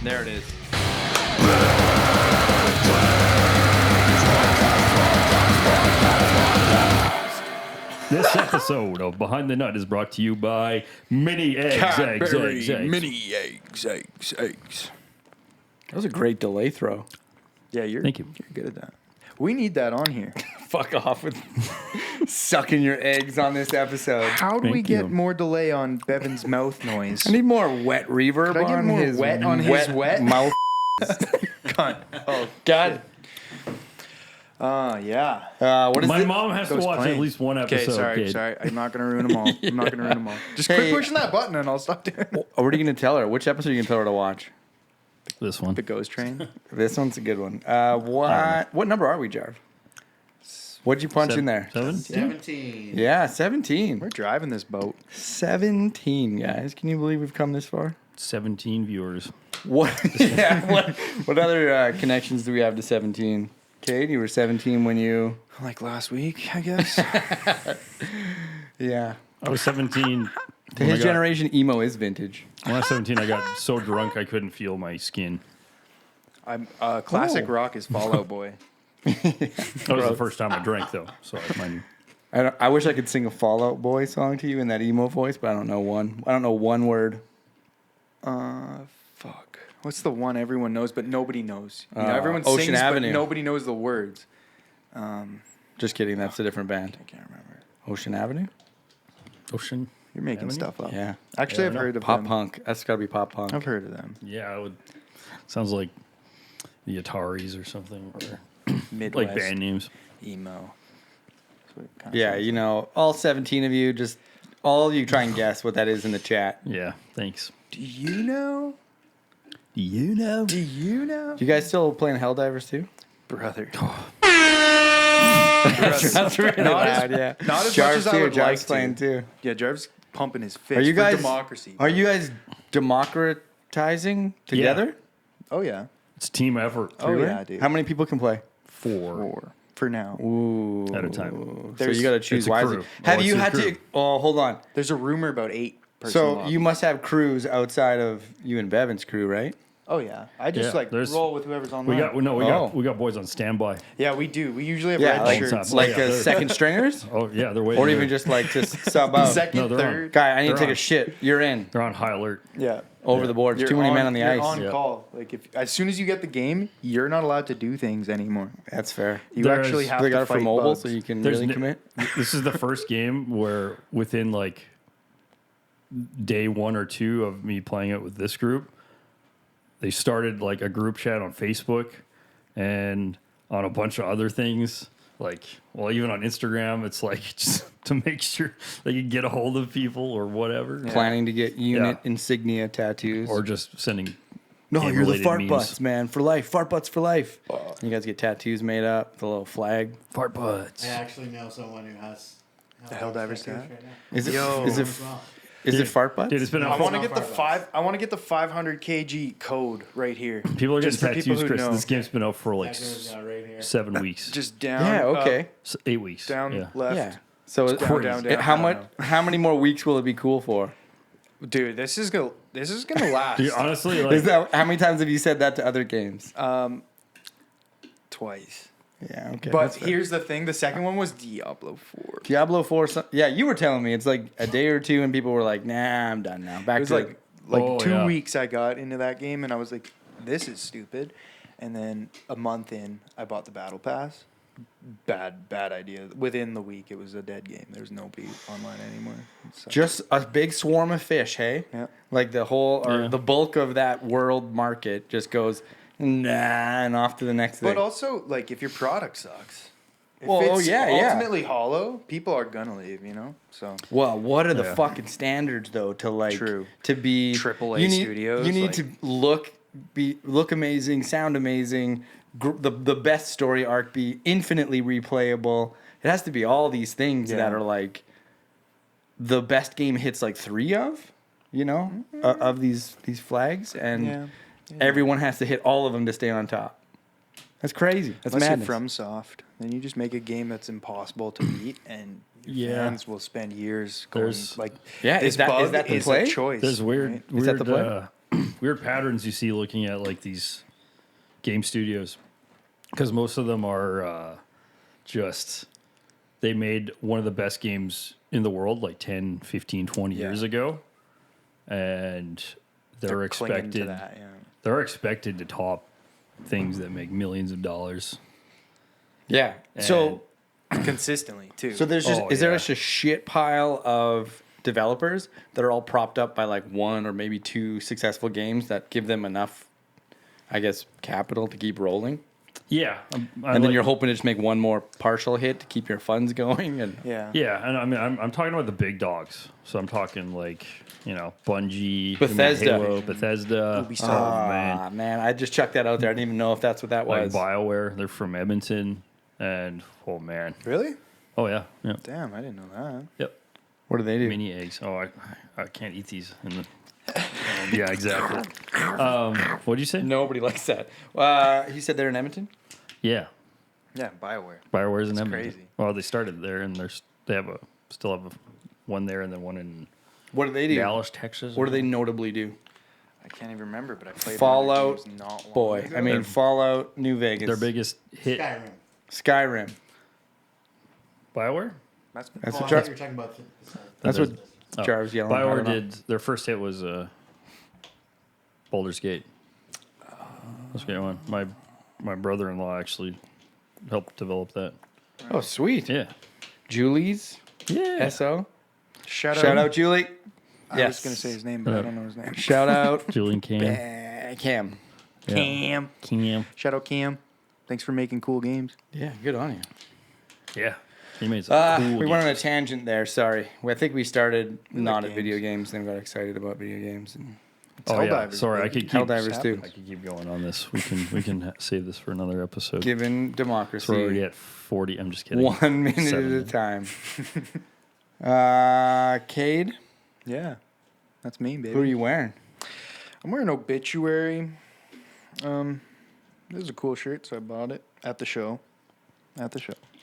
There it is. This episode of Behind the Nut is brought to you by Mini Eggs, Cadbury Eggs, Eggs. Mini eggs. That was a great delay throw. Yeah, Thank you. You're good at that. We need that on here. Fuck off with sucking your eggs on this episode. How do we Thank get you. more delay on Bevin's mouth noise? I need more wet reverb Could I get on more his wet on his wet? mouth. Cunt. Oh, God. yeah. What is My it? mom has to Goes watch playing. at least one Okay, episode. sorry. I'm not going to ruin them all. Just Hey. quit pushing that button and I'll stop doing it. What are you going to tell her? Which episode are you going to tell her to watch? This one. The Ghost Train. This one's a good one. What number are we, Jarv? What'd you punch in there? 17. Yeah, 17. We're driving this boat. 17, guys. Can you believe we've come this far? 17 viewers. What? Yeah. What other connections do we have to 17? Cade, you were 17 when you... Like last week, I guess. Yeah. I was 17. To his generation, emo is vintage. When I was 17, I got so drunk I couldn't feel my skin. I'm classic Oh. rock is Fall Out Boy. That was the first time I drank, though. So I wish I could sing a Fall Out Boy song to you in that emo voice, but I don't know one. I don't know one word. Fuck. What's the one everyone knows but nobody knows? You know, everyone Ocean sings Avenue. but nobody knows the words. Just kidding. That's a different band. I can't remember. Ocean Avenue? Ocean. You're making Avenue? stuff up. Yeah. Actually, Yeah, I've I know. heard of Pop them. punk. That's got to be pop punk. I've heard of them. Yeah, I would. Sounds like the Ataris or something. Or Midwest like band names. emo. That's what it kinda Yeah, sounds you know, all 17 of you, just all of you try and guess what that is in the chat. Yeah, thanks. like. Do you know? Do you know? Do you know? You guys still playing Helldivers too? Brother. That's really loud, yeah. Not as Jarvis much as I too. would Jarvis like playing to. too. Yeah, Jarvis pumping his fist Are you for guys democracy. Are you guys democratizing together? Oh, yeah. It's team effort. Oh, yeah, dude. How many people can play? 4 for now. Ooh. at a time. So you got to choose it's a wisely. crew. Have Oh, you it's a had crew. to? Oh, hold on. There's a rumor about 8 person So lobbies. you must have crews outside of you and Bevin's crew, right? Oh, yeah. I just, Yeah, there's- roll with whoever's online. We got boys on standby. Yeah, we do. We usually have Yeah, red like, shirts. like Yeah, they're- second stringers, Oh yeah, they're waiting. or even They're- just like just sub out. Second, No, they're on. third. Guy, I need to They're take on. a shit. You're in. they're on high alert. Yeah. Over the board. Too many men on the you're ice. on Yeah. call. Like if as soon as you get the game, you're not allowed to do things anymore. That's fair. You There's- actually have They to got it for fight mobile, bugs. so you can There's really n- commit. This is the first game where within like day 1 or 2 of me playing it with this group, they started like a group chat on Facebook and on a bunch of other things. Like, well, even on Instagram, it's like just to make sure they can get a hold of people or whatever. Planning to get unit Yeah. insignia tattoos. Or just sending. no, you're the game-related fart memes. butts, man, for life. Fart butts for life. You guys get tattoos made up, the little flag. Fart butts. I actually know someone who has The Helldivers tattoos tat? right now. Is it? Yo. Is it? As well. Is it fart butts? Dude, it's been I out want to not get the far I want to get the 500 kg code right here. People are getting Just for people tattoos, who Chris. know. This game's been out for like That goes right here. 7 weeks. Just down. Yeah. Okay. 8 weeks. Down Yeah. left. Yeah. So Down, down, down. how I don't much? How many more weeks will it be cool for? Dude, this is gonna last. Dude, honestly, like, Is that how many times have you said that to other games? Twice. Yeah. Okay. But that's fair. here's the thing: the second one was Diablo 4. Diablo 4. Yeah, you were telling me it's like a day or two, and people were like, "Nah, I'm done now." Back It was to like Oh, 2 yeah. weeks I got into that game, and I was like, "This is stupid." And then a month in, I bought the battle pass. Bad idea. Within the week, it was a dead game. There's no beat online anymore. So, just a big swarm of fish. Hey, yeah. like the whole or Yeah. the bulk of that world market just goes nah and off to the next thing. But also, like, if your product sucks, if Well, it's yeah. ultimately hollow, people are gonna leave. You know, so Well, what are the Yeah. fucking standards though to like True. to be AAA you need, studios, You need like- to look amazing, sound amazing, the best story arc be infinitely replayable. It has to be all these things that Yeah. are like the best game hits like 3 of, you know, of these flags, and Yeah. everyone has to hit all of them to stay on top. That's crazy. That's unless madness. you're from Soft, then you just make a game that's impossible to beat, and Yeah. fans will spend years going There's- like, Yeah, this is that bug the is play? a choice. there's weird, right? Is that the play? weird patterns you see looking at like these game studios, because most of them are just they made one of the best games in the world like 10, 15, 20 years ago, and they're clinging to expected that, yeah. they're expected to top things that make millions of dollars. Yeah. So consistently too. So there's just Oh, is there yeah. just a shit pile of developers that are all propped up by like one or maybe two successful games that give them enough, I guess, capital to keep rolling? Yeah, And then you're hoping to just make one more partial hit to keep your funds going. And yeah. Yeah, and I mean, I'm talking about the big dogs. So I'm talking like, Bungie, Bethesda. Halo, Bethesda. Ubisoft. Oh, man. man, I just chucked that out there. I didn't even know if that's what that Like was. BioWare, they're from Edmonton. And, oh, man. Really? Oh, yeah. Yeah. Damn, I didn't know that. Yep. What do they do? Mini eggs. Oh, I can't eat these. Yeah, exactly. What'd you say? Nobody likes that. He said they're in Edmonton. Yeah. Yeah, BioWare. BioWare's in That's Edmonton. crazy. Well, they started there, and they still have one there, and then one in What do they do? Dallas, Texas. What do they notably do? I can't even remember, but I played Fallout, one of their games not long Boy, ago. I mean Fallout, New Vegas, Their biggest hit. Skyrim. Skyrim. BioWare? That's That's Oh, what I Jar- thought you were talking about. That's what Oh. Jar was yelling. I BioWare don't know. did their first hit was Baldur's Gate. That's a great one. My brother-in-law actually helped develop that. Oh, sweet. Yeah. Julie's Yeah. SO. Shout Out, Julie. I was gonna say his name, but I don't know his name. Shout out Julian Cam. Cam. Yeah. Cam. Cam. Shout out Cam. Thanks for making cool games. Yeah, good on you. Yeah. He made some cool We went on games. a tangent there. Sorry. I think we started not at games. video games, then got excited about video games. And Oh, yeah. Helldivers, Sorry, I baby. could keep Helldivers too. I could keep going on this. We can save this for another episode. Given So we're already democracy, at 40. I'm just kidding. 1 minute 7 at a minutes. time. Cade, Yeah, that's me, baby. who are you wearing? I'm wearing Obituary. This is a cool shirt, so I bought it at the show. Don't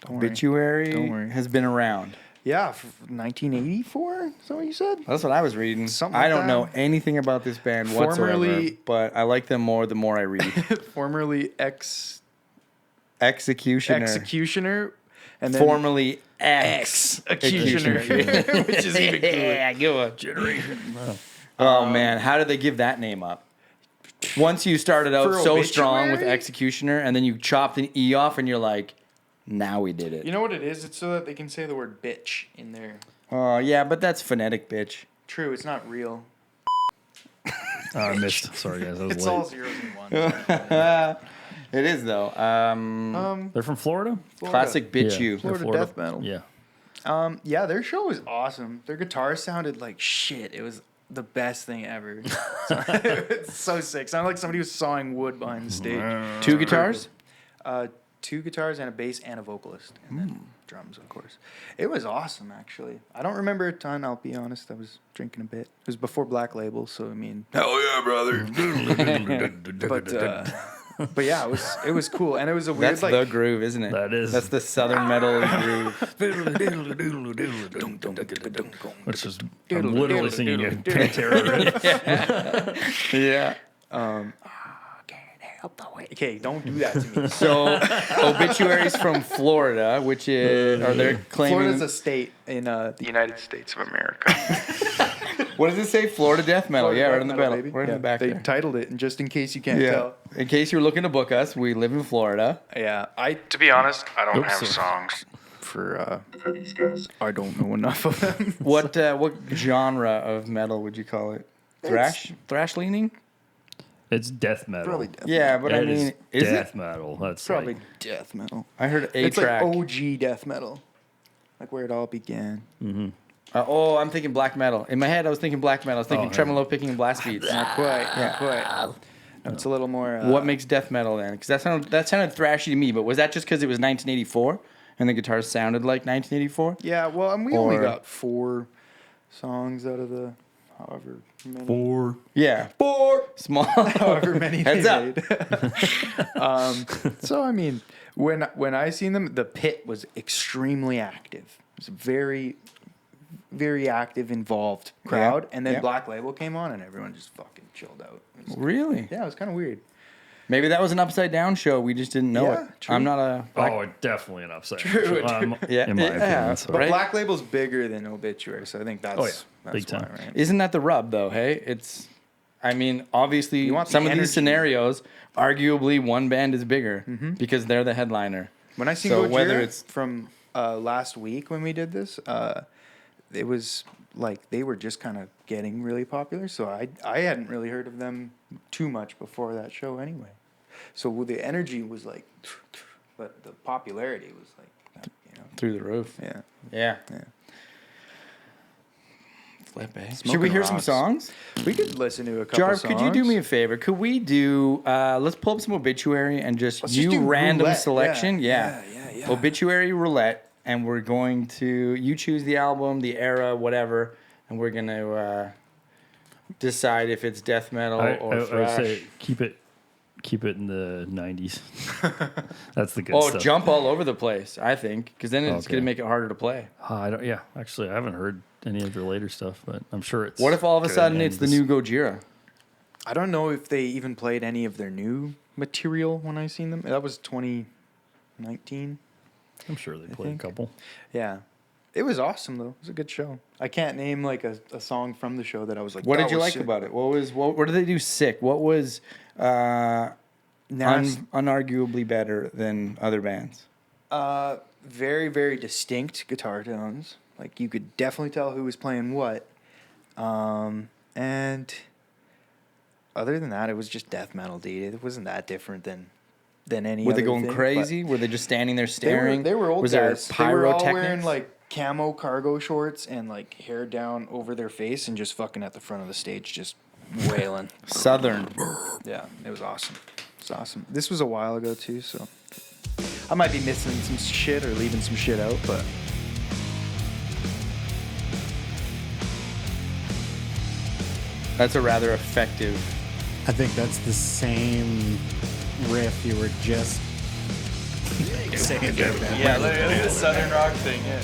worry. Obituary Don't worry. has been around. Yeah, 1984. Is that what you said? That's what I was reading. Something I like don't that. know anything about this band whatsoever, Formerly- but I like them more the more I read. Formerly Executioner. executioner, and then Formerly executioner, which is even cooler. Yeah, good one. Generation. Oh man, how did they give that name up? Once you started out For so strong with Obituary? executioner, and then you chopped an E off, and you're like, now we did it. You know what it is? It's so that they can say the word bitch in there. Yeah, but that's phonetic, bitch. True, it's not real. I missed. Sorry, guys. I was It's late. all zeros and ones. It is though. They're from Florida? Florida. Classic bitch Yeah. you. Florida They're death metal. Yeah. Yeah, their show was awesome. Their guitar sounded like shit. It was the best thing ever. It's so sick. Sounded like somebody was sawing wood behind the stage. 2 guitars? 2 guitars and a bass and a vocalist, and then drums, of course. It was awesome, actually. I don't remember a ton. I'll be honest. I was drinking a bit. It was before Black Label, so I mean, Hell yeah, brother. but yeah, it was cool, and it was a weird That's like the groove, isn't it? That is. That's the southern metal groove. Which is, I'm literally singing a Pantera riff. Yeah. Okay, don't do that to me. So, Obituary's from Florida, which is are they claiming? Florida's a state in the United States of America. What does it say? Florida death metal. Florida Yeah, death right in the metal, middle. baby. Right in the back They there. titled it, and just in case you can't Yeah. tell. In case you're looking to book us, we live in Florida. Yeah, to be honest, I don't Oops, have sorry. songs for these guys. I don't know enough of them. What genre of metal would you call it? Thrash leaning? It's death metal. Probably death. Yeah, but I It mean, is is death it? metal. That's Probably like, death metal. I heard It's track. like OG death metal, like where it all began. I'm thinking black metal. In my head, I was thinking black metal. I was thinking Oh, tremolo picking and blast beats. Not quite. Not quite. No, it's a little more. What makes death metal then? Because that sounded thrashy to me. But was that just because it was 1984 and the guitars sounded like 1984? Yeah, well, and we only Or- got 4 songs out of the however many. 4. Yeah, 4. small. However many Heads they up. made. So I mean, when I seen them, the pit was extremely active. It was very, very active, involved crowd. And then Yeah. Black Label came on, and everyone just fucking chilled out. It was- Really? yeah, it was kind of weird. Maybe that was an upside down show. We just didn't know Yeah, it. true. I'm not a. Oh, definitely an upside. True, Yeah, in my yeah, opinion. So. But Right. Black Label's bigger than Obituary, so I think that's, Oh, yeah. that's Big why, time. right? Isn't that the rub, though? Hey, it's. I mean, obviously, You want the some of energy. these scenarios, arguably, one band is bigger because they're the headliner. When I seen So Gojira whether it's- from last week when we did this, it was like they were just kind of getting really popular. So I hadn't really heard of them too much before that show anyway. So the energy was like, but the popularity was like, you know, Through the roof. yeah. Yeah. Yeah. Flip, eh? Should Smoking we hear some rocks. songs? We could listen to a couple Jarv, songs. could you do me a favor? Could we do, let's pull up some Obituary and just Let's just do random Roulette. selection. Yeah. Obituary Roulette. And we're going to, you choose the album, the era, whatever. And we're going to decide if it's death metal I or would thrash. say keep it in the 90s. That's the good Oh, stuff. jump all over the place, I think. Because then it's Okay. going to make it harder to play. I don't. Yeah, actually, I haven't heard any of their later stuff, but I'm sure it's. What if all of a good sudden and it's the new Gojira? I don't know if they even played any of their new material when I seen them. That was 2019. I'm sure they played a think. couple. Yeah. It was awesome though. It was a good show. I can't name like a song from the show that I was like, What that did you was like sick. about it? What did they do sick? What was unarguably better than other bands? Very, very distinct guitar tones. Like you could definitely tell who was playing what. And other than that, it was just death metal, dude. It wasn't that different than any Were they other going thing, but crazy? Were they just standing there They staring? were old Was guys. there They were all wearing pyrotechnics? like camo cargo shorts and like hair down over their face and just fucking at the front of the stage just wailing. Southern. Yeah, it was awesome. It's awesome. This was a while ago too, so I might be missing some shit or leaving some shit out, but That's a rather effective. I think that's the same riff you were just saying. yeah, look at the Southern rock thing. Yeah.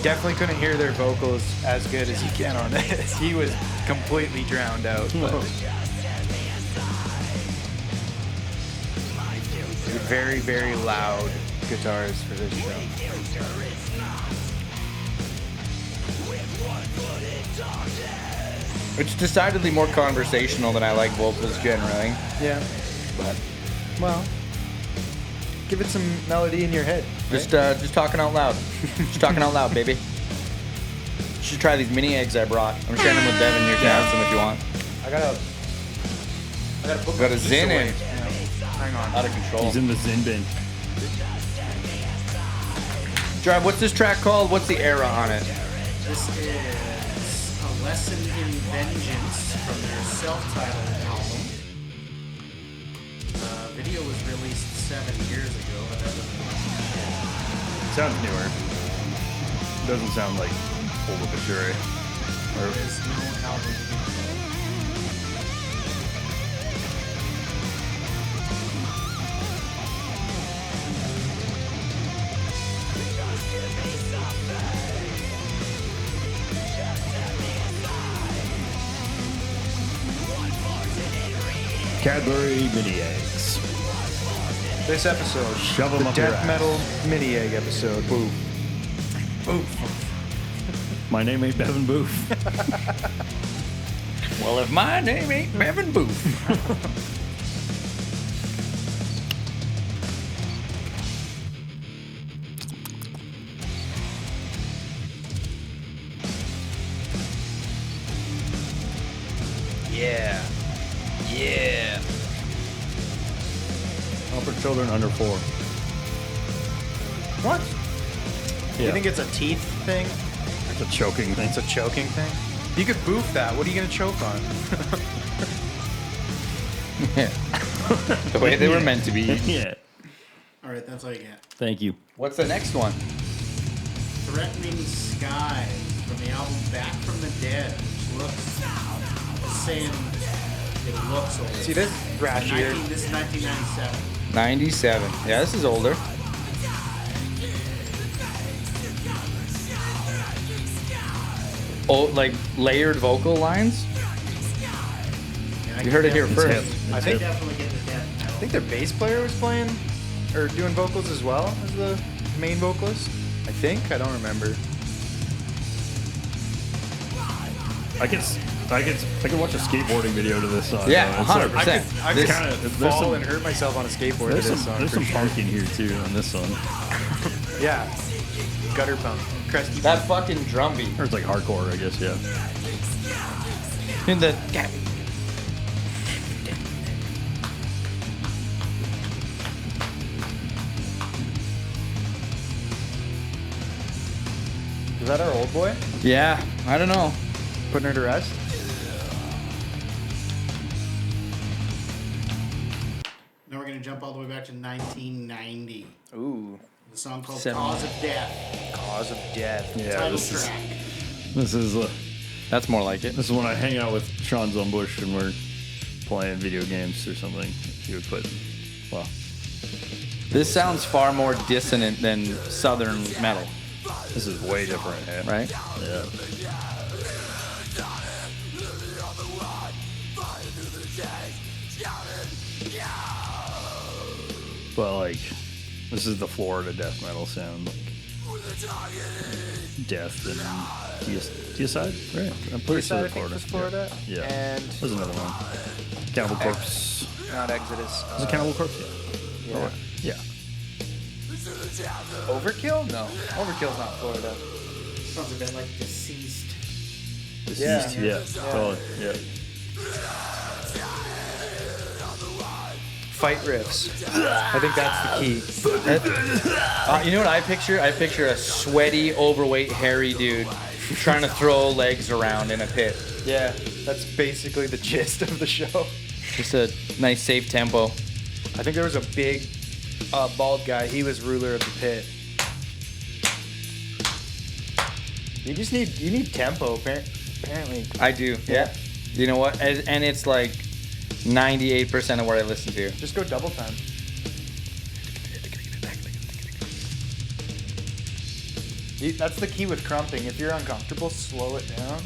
Definitely couldn't hear their vocals as good as you can on this. He was completely drowned out. but- Very, very loud guitars for this show. It's decidedly more conversational than I like vocals generally. Yeah, but well, give it some melody in your head. Just talking out loud. Just talking out loud, baby. You should try these mini eggs I brought. I'm sharing them with Bevin here. You can have some if you want. I gotta put Got my a keys Zin away. in. Yeah. Hang on. Out of control. He's in the Zin bin. Drive, what's this track called? What's the era on it? This is A Lesson in Vengeance from their self-titled album. Video was released 7 years ago, but that doesn't Sounds newer. Doesn't sound like old Obituary. Or, there is no album. Cadbury mini eggs. This episode, Shove 'em the up your death ass. metal mini egg episode. Boo. My name ain't Bevin Booth. Well, if my name ain't Bevin Booth. Yeah. Yeah. All for children under 4. What? Yeah. You think it's a teeth thing? it's a choking thing? It's a choking thing? You could boof that. What are you gonna choke on? The way they were meant to be. Yeah. All right, that's all you get. Thank you. What's the next one? Threatening Skies from the album Back from the Dead, which looks is saying It looks old. See this rash here? This is 1997. 97. Yeah, this is older. Oh, like layered vocal lines? Yeah, You heard it here first. I think Definitely get the death metal. I think their bass player was playing or doing vocals as well as the main vocalist. I think. I don't remember. I could watch a skateboarding video to this song. Yeah, though. It's like- 100%. I This- could kinda- there's fall some- and hurt myself on a skateboard to There's this some, song. there's for some sure. punk in here too on this song. Yeah. Gutter punk. Crusty That punk. fucking drum beat. Or it's like hardcore, I guess. Yeah. In the Was that our old boy? yeah, I don't know. Putting her to rest? Now we're going to jump all the way back to 1990. Ooh. The song called Seven. Cause of Death. Cause of Death. Yeah. Title This track. That's more like it. is when I hang out with Sean Zumbush and we're playing video games or something. He would put. Well, This sounds far more dissonant than Southern metal, this is way different. Yeah. right? Yeah. But like, this is the Florida death metal sound, like death and deicide, right? I'm pretty sure I they're think Florida. was Florida. Yeah. And There's another one. Cannibal Corpse. not Exodus. Is it Cannibal Corpse? Yeah. Yeah. Overkill? No. Overkill's not Florida. Sounds a bit like Deceased. Deceased. Yeah. Yeah. Totally. Yeah. Fight riffs. I think that's the key. You know what I picture? I picture a sweaty, overweight, hairy dude trying to throw legs around in a pit. Yeah, that's basically the gist of the show. Just a nice, safe tempo. I think there was a big bald guy. He was ruler of the pit. You need tempo, apparently. I do. Yeah. You know what? And it's like 98% of what I listen to. Just go double time. That's the key with crumping. If you're uncomfortable, slow it down.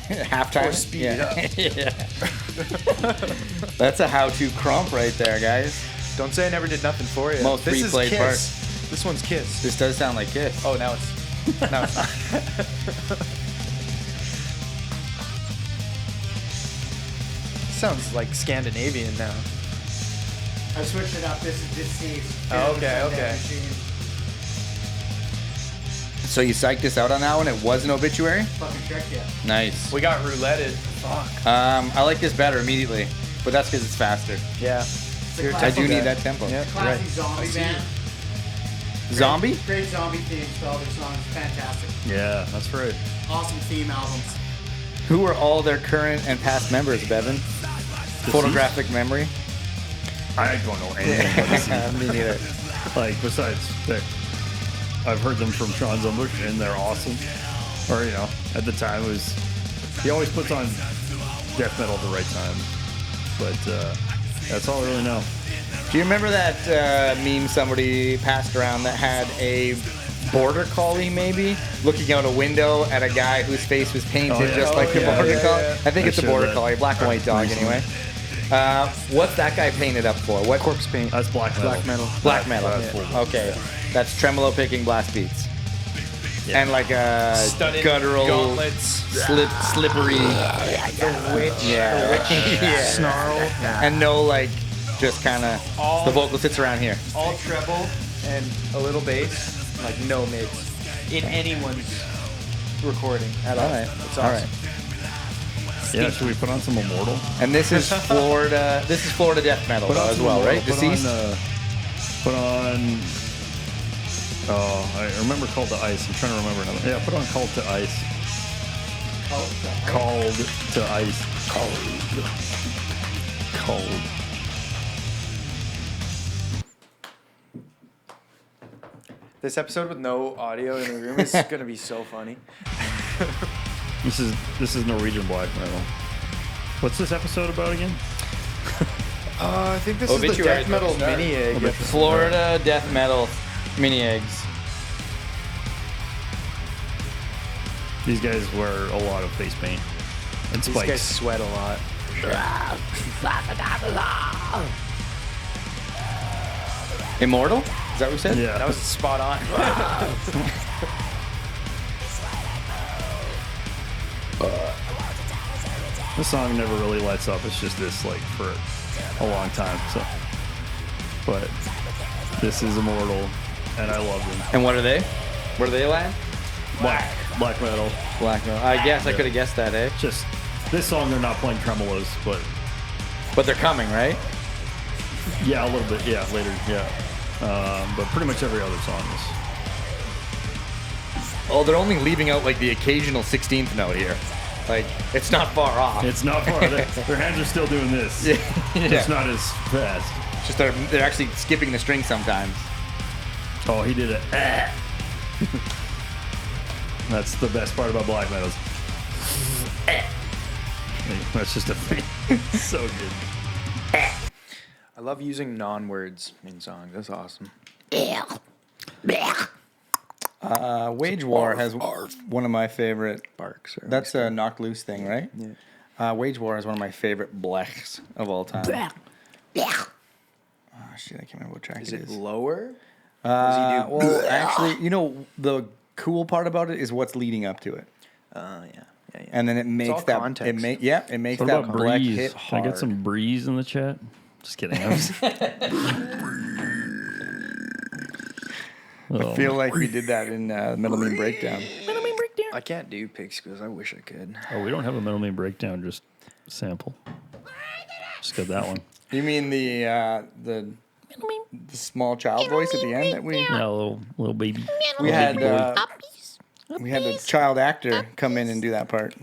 Halftime. Or speed it up. Yeah. That's a how-to crump right there, guys. Don't say I never did nothing for you. Most this is replayed Kiss. part. This one's Kiss. This does sound like Kiss. Oh, now it's not. Sounds like Scandinavian now. I switched it up. This is Deceased. Oh, okay, okay. So you psyched this out on that one? It was an obituary? Fucking check yeah. Nice. We got rouletted. Fuck. I like this better immediately, but that's because it's faster. Yeah. You're a I tempo do guy. need that tempo. Yeah, Classy right. zombie band. Zombie? Great zombie themes to all their songs. Fantastic. Yeah, that's right. Awesome theme albums. Who are all their current and past members, Bevin? Photographic memory? I don't know anything about this. Me neither. Like, besides that, I've heard them from Sean Zumbush, and they're awesome. Or, you know, at the time it was, he always puts on death metal at the right time. But that's all I really know. Do you remember that meme somebody passed around that had a border collie, maybe, looking out a window at a guy whose face was painted Oh, yeah. just like the yeah, border yeah, collie? yeah. I think I it's a showed border that collie, black and white dog recently. anyway. What's that guy painted up for? What Corpse paint. That's black metal. Black metal. black metal? That's full. Okay, that's tremolo picking blast beats. Yeah. And like a Studded guttural, gauntlets. slippery, The witch. yeah, The witch yeah. snarl. and no like, just kind of All- the vocal sits around here. All treble and a little bass. Like no mids. In anyone's recording at all. All right, It's all awesome. right. Yeah, should we put on some Immortal? And this is Florida. This is Florida death metal though, as some well, Immortal. right? Deceased. Put on. Oh, I remember Called to Ice. I'm trying to remember another. Yeah, put on Called to Ice. Called to Ice. Cold. This episode with no audio in the room is gonna be so funny. This is Norwegian black metal. What's this episode about again? I think this is the Obituary death metal is where we mini egg. Florida death metal mini eggs. These guys wear a lot of face paint and These guys spikes. sweat a lot. Immortal? Is that what we said? Yeah. That was spot on. This song never really lets up. It's just this like for a long time. So, but this is Immortal, and I love them. And what are they? Where do they land? Black metal. Black metal. I guess I could have guessed that, eh? Just this song, they're not playing tremolos, but But they're coming, right? yeah, a little bit. Yeah, later. Yeah, but pretty much every other song is. Oh, they're only leaving out like the occasional 16th note here. Like, it's not far off. It's not far. Their hands are still doing this. Yeah. Just not as fast. It's just they're actually skipping the string sometimes. Oh, he did it. That's the best part about black metals. That's just a thing. So good. I love using non-words in songs. That's awesome. Wage War has one of my favorite. Barks. Or That's a Knock Loose thing, right? Yeah. Wage War is one of my favorite blechs of all time. Oh, shit, I can't remember what track Is it it is. lower? Does he do? Well, actually, you know, the cool part about it is what's leading up to it. Yeah. And then it all makes that context. it makes What that about blech Breeze? hit Can I hard. get some Breeze in the chat? Just kidding. I feel like we did that in Metal Mean Breakdown. I can't do picks because I wish I could. Oh, we don't have a Metal Mean Breakdown, just sample. Just got that one. You mean the small child voice at the end that we Yeah, little baby. we had boy. we had the child actor come in and do that part.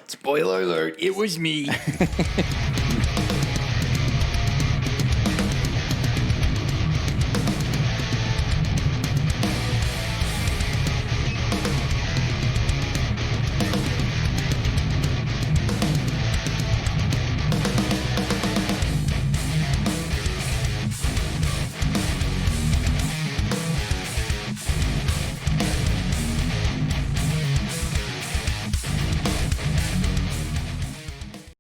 Spoiler alert! It was me.